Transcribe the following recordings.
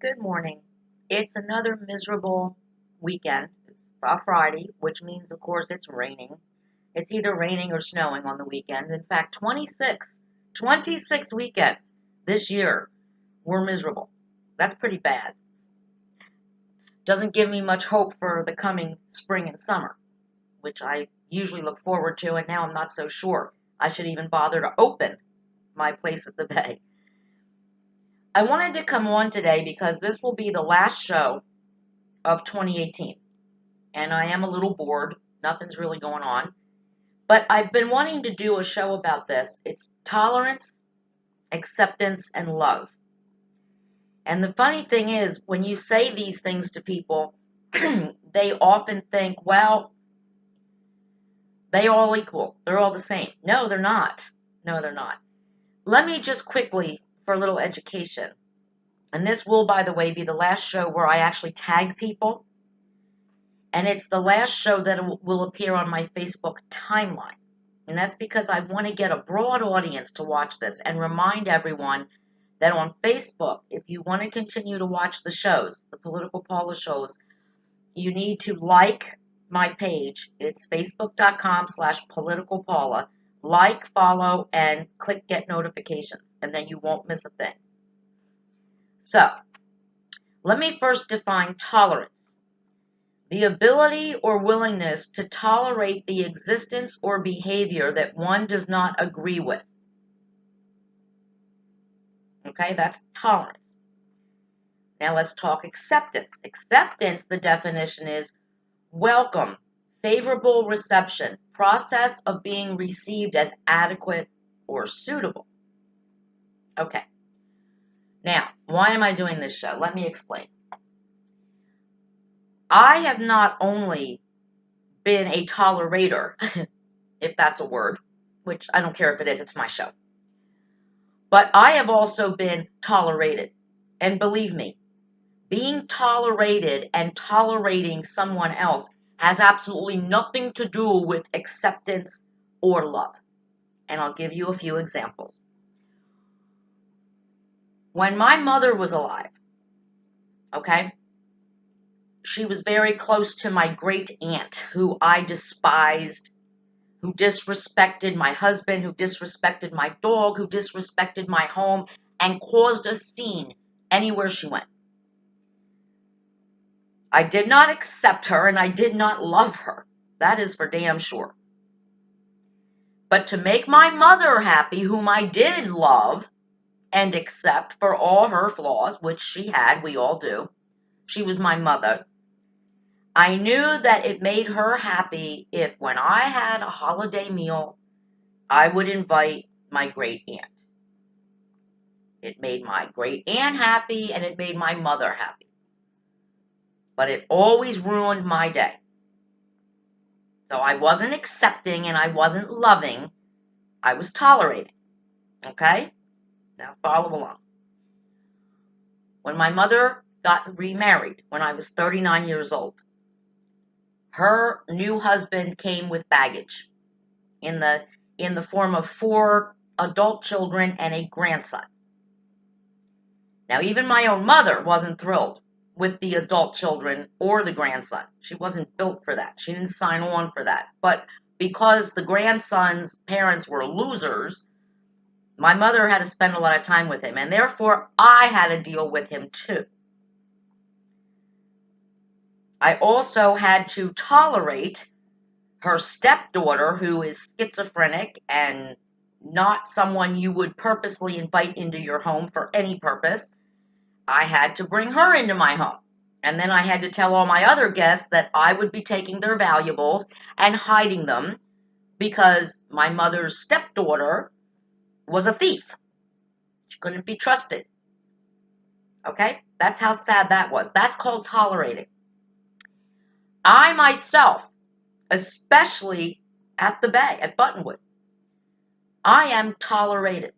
Good morning. It's another miserable weekend. It's a Friday, which means, of course, it's raining. It's either raining or snowing on the weekends. In fact, 26 weekends this year were miserable. That's pretty bad. Doesn't give me much hope for the coming spring and summer, which I usually look forward to, and now I'm not so sure I should even bother to open my place at the bay. I wanted to come on today because this will be the last show of 2018. And I am a little bored. Nothing's really going on. But I've been wanting to do a show about this. It's tolerance, acceptance, and love. And the funny thing is, when you say these things to people, they often think, well, they all equal. They're all the same. No, they're not. No, they're not. Let me just quickly, for a little education, and this will, by the way, be the last show where I actually tag people. And it's the last show that will appear on my Facebook timeline. And that's because I want to get a broad audience to watch this and remind everyone that on Facebook, if you want to continue to watch the shows, the Political Paula shows, you need to like my page. It's facebook.com/politicalpaula. Like, follow, and click get notifications, and then you won't miss a thing. So, let me first define tolerance. The ability or willingness to tolerate the existence or behavior that one does not agree with. Okay, that's tolerance. Now let's talk acceptance. Acceptance, the definition is welcome, favorable reception, process of being received as adequate or suitable. Okay, now why am I doing this show? Let me explain. I have not only been a tolerator, if that's a word, which I don't care if it is, it's my show. But I have also been tolerated. And believe me, being tolerated and tolerating someone else has absolutely nothing to do with acceptance or love. And I'll give you a few examples. When my mother was alive, okay, she was very close to my great aunt, who I despised, who disrespected my husband, who disrespected my dog, who disrespected my home, and caused a scene anywhere she went. I did not accept her, and I did not love her. That is for damn sure. But to make my mother happy, whom I did love and accept for all her flaws, which she had, we all do, she was my mother, I knew that it made her happy if when I had a holiday meal, I would invite my great aunt. It made my great aunt happy, and it made my mother happy. But it always ruined my day. So I wasn't accepting and I wasn't loving. I was tolerating. Okay? Now follow along. When my mother got remarried, when I was 39 years old, her new husband came with baggage in the form of 4 adult children and a grandson. Now, even my own mother wasn't thrilled with the adult children or the grandson. She wasn't built for that. She didn't sign on for that. But because the grandson's parents were losers, my mother had to spend a lot of time with him, and therefore I had to deal with him too. I also had to tolerate her stepdaughter, who is schizophrenic and not someone you would purposely invite into your home for any purpose. I had to bring her into my home. And then I had to tell all my other guests that I would be taking their valuables and hiding them because my mother's stepdaughter was a thief. She couldn't be trusted. Okay? That's how sad that was. That's called tolerating. I myself, especially at the Bay, at Buttonwood, I am tolerated.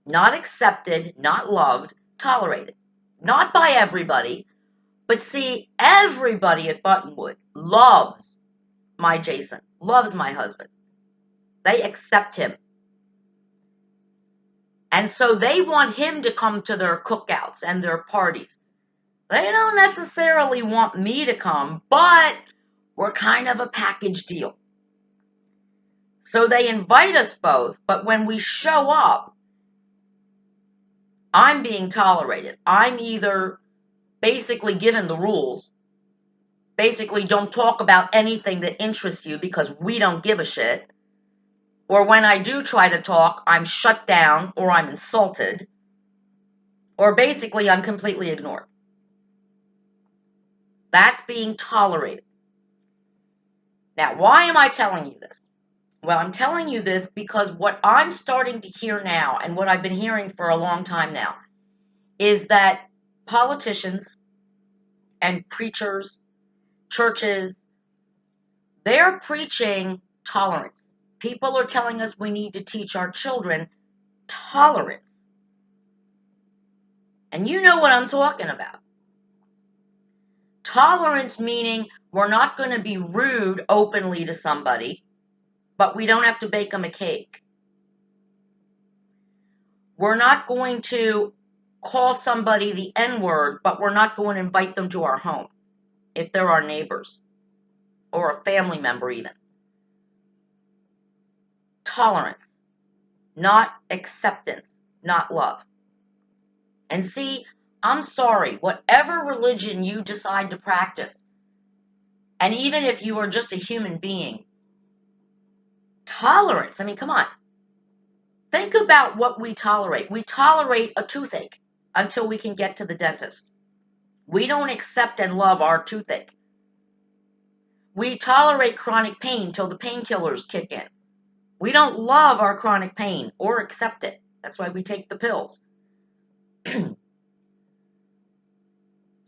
Not accepted, not loved, tolerated. Not by everybody, but see, everybody at Buttonwood loves my Jason, loves my husband. They accept him. And so they want him to come to their cookouts and their parties. They don't necessarily want me to come, but we're kind of a package deal. So they invite us both, but when we show up, I'm being tolerated. I'm either basically given the rules, basically don't talk about anything that interests you because we don't give a shit, or when I do try to talk, I'm shut down or I'm insulted, or basically I'm completely ignored. That's being tolerated. Now, why am I telling you this? Well, I'm telling you this because what I'm starting to hear now, and what I've been hearing for a long time now, is that politicians and preachers, churches, they're preaching tolerance. People are telling us we need to teach our children tolerance. And you know what I'm talking about. Tolerance meaning we're not going to be rude openly to somebody, but we don't have to bake them a cake. We're not going to call somebody the N-word, but we're not going to invite them to our home if they're our neighbors or a family member even. Tolerance, not acceptance, not love. And see, I'm sorry, whatever religion you decide to practice, and even if you are just a human being, tolerance, I mean, come on. Think about what we tolerate. We tolerate a toothache until we can get to the dentist. We don't accept and love our toothache. We tolerate chronic pain till the painkillers kick in. We don't love our chronic pain or accept it. That's why we take the pills.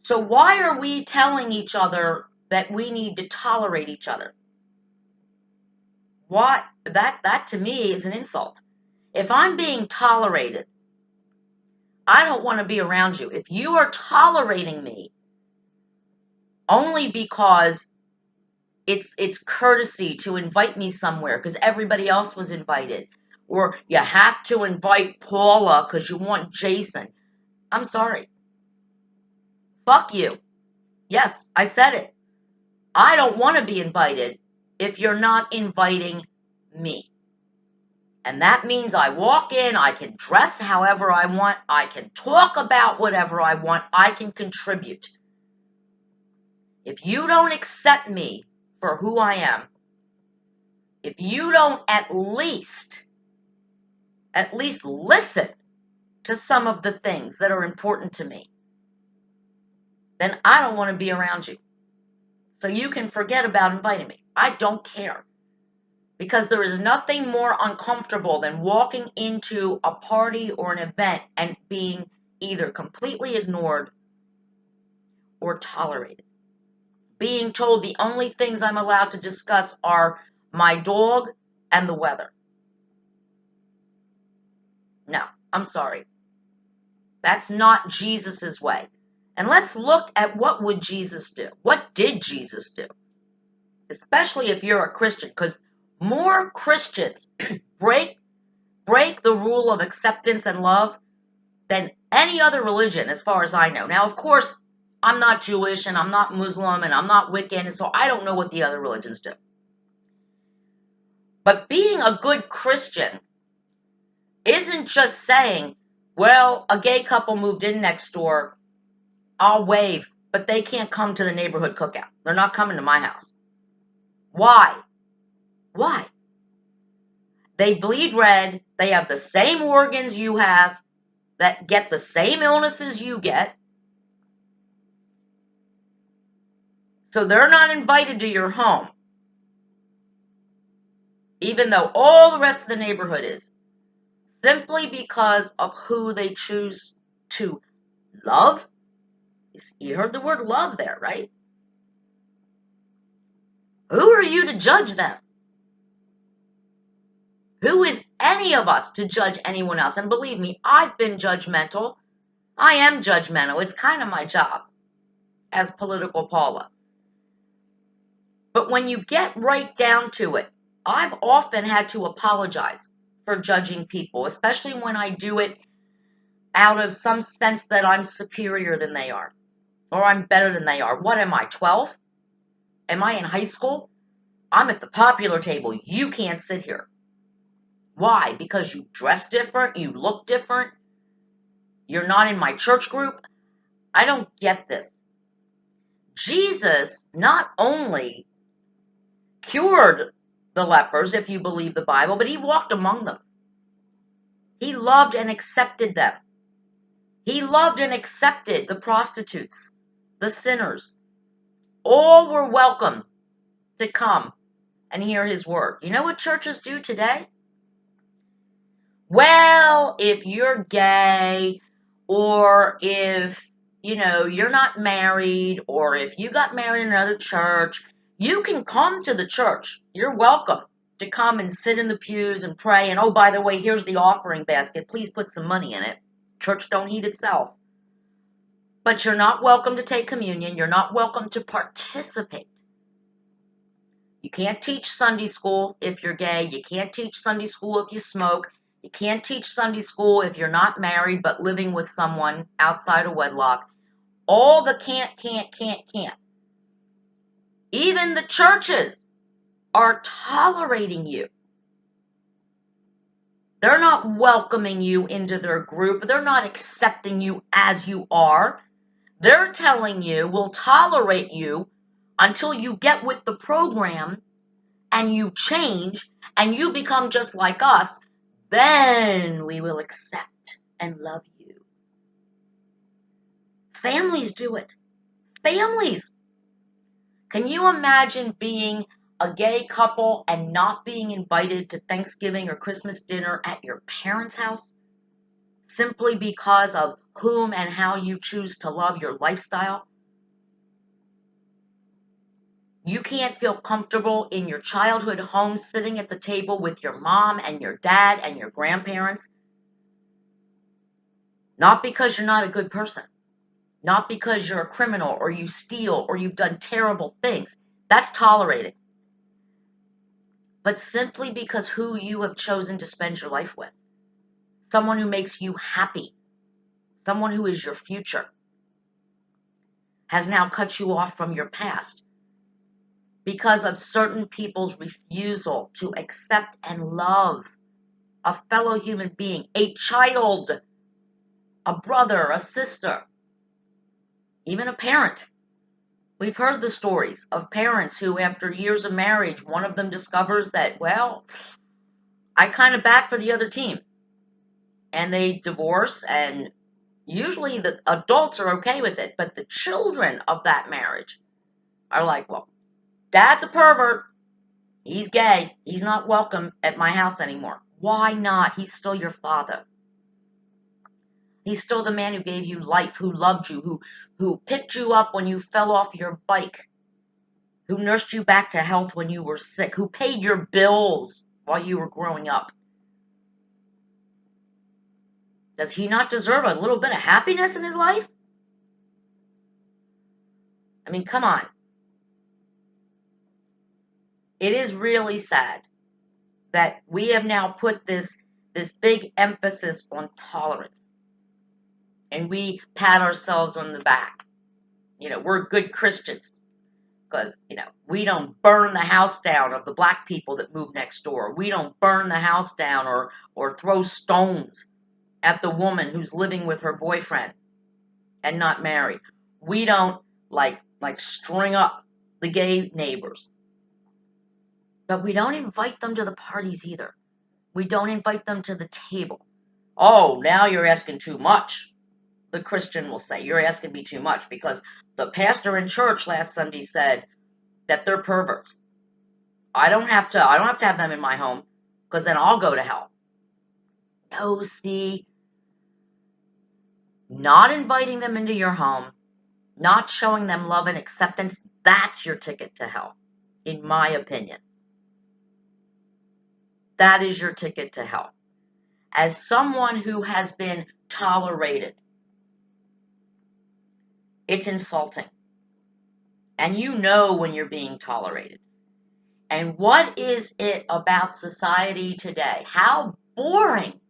So why are we telling each other that we need to tolerate each other? What? That to me is an insult. If I'm being tolerated, I don't want to be around you. If you are tolerating me only because it's courtesy to invite me somewhere because everybody else was invited, or you have to invite Paula because you want Jason, I'm sorry. Fuck you. Yes, I said it. I don't want to be invited if you're not inviting me. And that means I walk in, I can dress however I want, I can talk about whatever I want, I can contribute. If you don't accept me for who I am, if you don't at least listen to some of the things that are important to me, then I don't want to be around you. So you can forget about inviting me. I don't care. Because there is nothing more uncomfortable than walking into a party or an event and being either completely ignored or tolerated. Being told the only things I'm allowed to discuss are my dog and the weather. No, I'm sorry. That's not Jesus's way. And let's look at what would Jesus do. What did Jesus do? Especially if you're a Christian, because more Christians break the rule of acceptance and love than any other religion, as far as I know. Now, of course, I'm not Jewish, and I'm not Muslim, and I'm not Wiccan, and so I don't know what the other religions do. But being a good Christian isn't just saying, well, a gay couple moved in next door, I'll wave, but they can't come to the neighborhood cookout. They're not coming to my house. Why? Why? They bleed red. They have the same organs you have, that get the same illnesses you get. So they're not invited to your home, even though all the rest of the neighborhood is, simply because of who they choose to love. You heard the word love there, right? Who are you to judge them? Who is any of us to judge anyone else? And believe me, I've been judgmental. I am judgmental. It's kind of my job as political Paula. But when you get right down to it, I've often had to apologize for judging people, especially when I do it out of some sense that I'm superior than they are. or I'm better than they are. What am I, 12? Am I in high school? I'm at the popular table. You can't sit here. Why? Because you dress different, you look different, you're not in my church group. I don't get this. Jesus not only cured the lepers, if you believe the Bible, but he walked among them. He loved and accepted them. He loved and accepted the prostitutes, the sinners. All were welcome to come and hear his word. You know what churches do today? Well, if you're gay, or if, you're not married, or if you got married in another church, you can come to the church. You're welcome to come and sit in the pews and pray. And oh, by the way, here's the offering basket. Please put some money in it. Church don't heat itself. But you're not welcome to take communion. You're not welcome to participate. You can't teach Sunday school if you're gay. You can't teach Sunday school if you smoke. You can't teach Sunday school if you're not married but living with someone outside of wedlock. All the can't. Even the churches are tolerating you. They're not welcoming you into their group. They're not accepting you as you are. They're telling you, we'll tolerate you until you get with the program and you change and you become just like us. Then we will accept and love you. Families do it. Families. Can you imagine being a gay couple and not being invited to Thanksgiving or Christmas dinner at your parents' house? Simply because of whom and how you choose to love your lifestyle? You can't feel comfortable in your childhood home sitting at the table with your mom and your dad and your grandparents. Not because you're not a good person. Not because you're a criminal or you steal or you've done terrible things. That's tolerated. But simply because who you have chosen to spend your life with. Someone who makes you happy. Someone who is your future. Has now cut you off from your past. Because of certain people's refusal to accept and love a fellow human being, a child, a brother, a sister, even a parent. We've heard the stories of parents who, after years of marriage, one of them discovers that, well, I kind of back for the other team. And they divorce, and usually the adults are okay with it, but the children of that marriage are like, well, Dad's a pervert. He's gay. He's not welcome at my house anymore. Why not? He's still your father. He's still the man who gave you life, who loved you, who picked you up when you fell off your bike, who nursed you back to health when you were sick, who paid your bills while you were growing up. Does he not deserve a little bit of happiness in his life? I mean, come on. It is really sad that we have now put this big emphasis on tolerance. And we pat ourselves on the back. We're good Christians because, we don't burn the house down of the black people that move next door. We don't burn the house down or throw stones at the woman who's living with her boyfriend and not married. We don't like string up the gay neighbors. But we don't invite them to the parties either. We don't invite them to the table. Oh, now you're asking too much. The Christian will say, you're asking me too much because the pastor in church last Sunday said that they're perverts. I don't have to have them in my home because then I'll go to hell. No, see, not inviting them into your home, not showing them love and acceptance, that's your ticket to hell, in my opinion. That is your ticket to hell. As someone who has been tolerated, it's insulting. And you know when you're being tolerated. And what is it about society today? How boring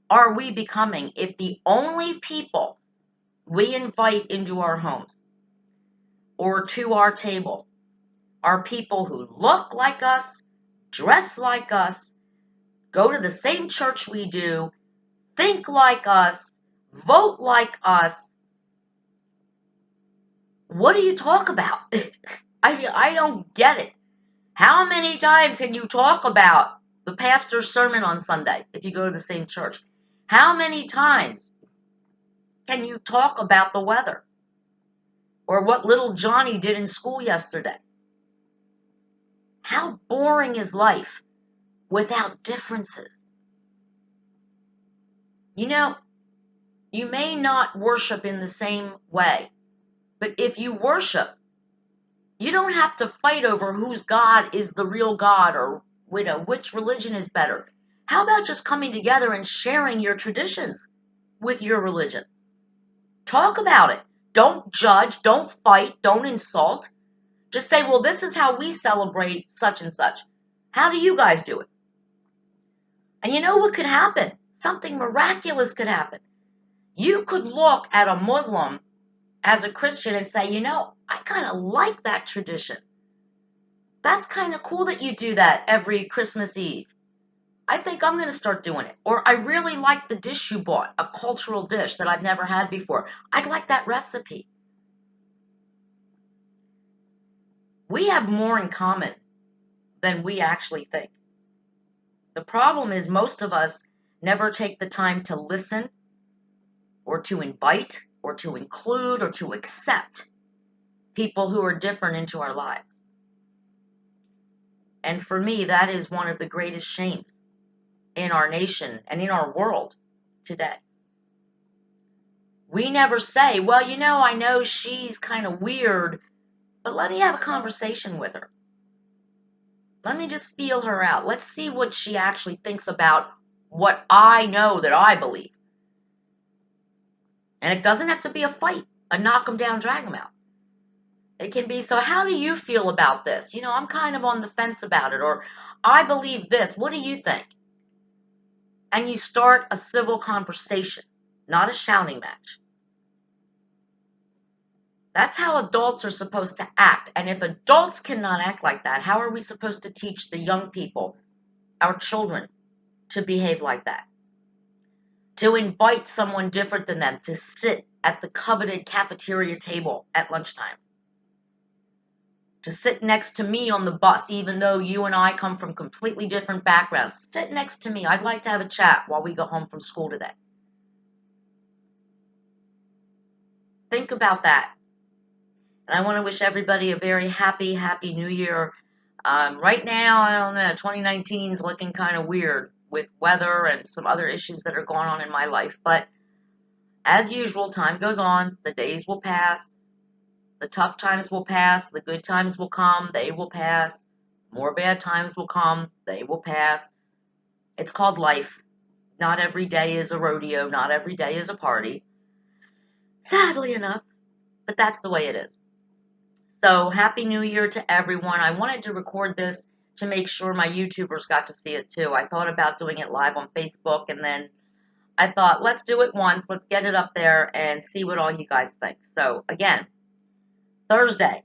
are we becoming if the only people we invite into our homes or to our table are people who look like us, dress like us, go to the same church we do, think like us, vote like us. What do you talk about? I mean, I don't get it. How many times can you talk about the pastor's sermon on Sunday if you go to the same church? How many times can you talk about the weather or what little Johnny did in school yesterday? How boring is life without differences? You know, you may not worship in the same way, but if you worship, you don't have to fight over whose God is the real God or which religion is better. How about just coming together and sharing your traditions with your religion? Talk about it. Don't judge, don't fight, don't insult. Just say, well, this is how we celebrate such and such. How do you guys do it? And you know what could happen? Something miraculous could happen. You could look at a Muslim as a Christian and say, I kind of like that tradition. That's kind of cool that you do that every Christmas Eve. I think I'm going to start doing it. Or I really like the dish you bought, a cultural dish that I've never had before. I'd like that recipe. We have more in common than we actually think. The problem is most of us never take the time to listen or to invite or to include or to accept people who are different into our lives. And for me, that is one of the greatest shames in our nation and in our world today. We never say, well, I know she's kind of weird, but let me have a conversation with her. Let me just feel her out. Let's see what she actually thinks about what I know that I believe. And it doesn't have to be a fight, a knock 'em down, drag 'em out. It can be, so how do you feel about this? I'm kind of on the fence about it, or I believe this. What do you think? And you start a civil conversation, not a shouting match. That's how adults are supposed to act. And if adults cannot act like that, how are we supposed to teach the young people, our children, to behave like that? To invite someone different than them to sit at the coveted cafeteria table at lunchtime. To sit next to me on the bus, even though you and I come from completely different backgrounds. Sit next to me. I'd like to have a chat while we go home from school today. Think about that. And I want to wish everybody a very happy, happy New Year. Right now, I don't know, 2019 is looking kind of weird with weather and some other issues that are going on in my life. But as usual, time goes on. The days will pass. The tough times will pass. The good times will come. They will pass. More bad times will come. They will pass. It's called life. Not every day is a rodeo. Not every day is a party. Sadly enough. But that's the way it is. So Happy New Year to everyone. I wanted to record this to make sure my YouTubers got to see it too. I thought about doing it live on Facebook, and then I thought, let's do it once. Let's get it up there and see what all you guys think. So again, Thursday,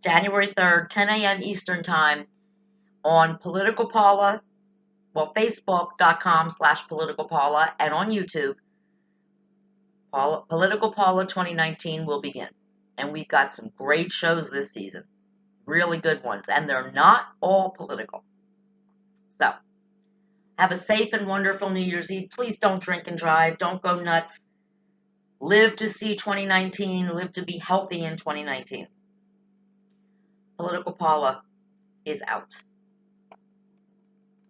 January 3rd, 10 a.m. Eastern Time on Political Paula, Facebook.com/Political Paula, and on YouTube, Political Paula 2019 will begin. And we've got some great shows this season. Really good ones. And they're not all political. So, have a safe and wonderful New Year's Eve. Please don't drink and drive. Don't go nuts. Live to see 2019. Live to be healthy in 2019. Political Paula is out.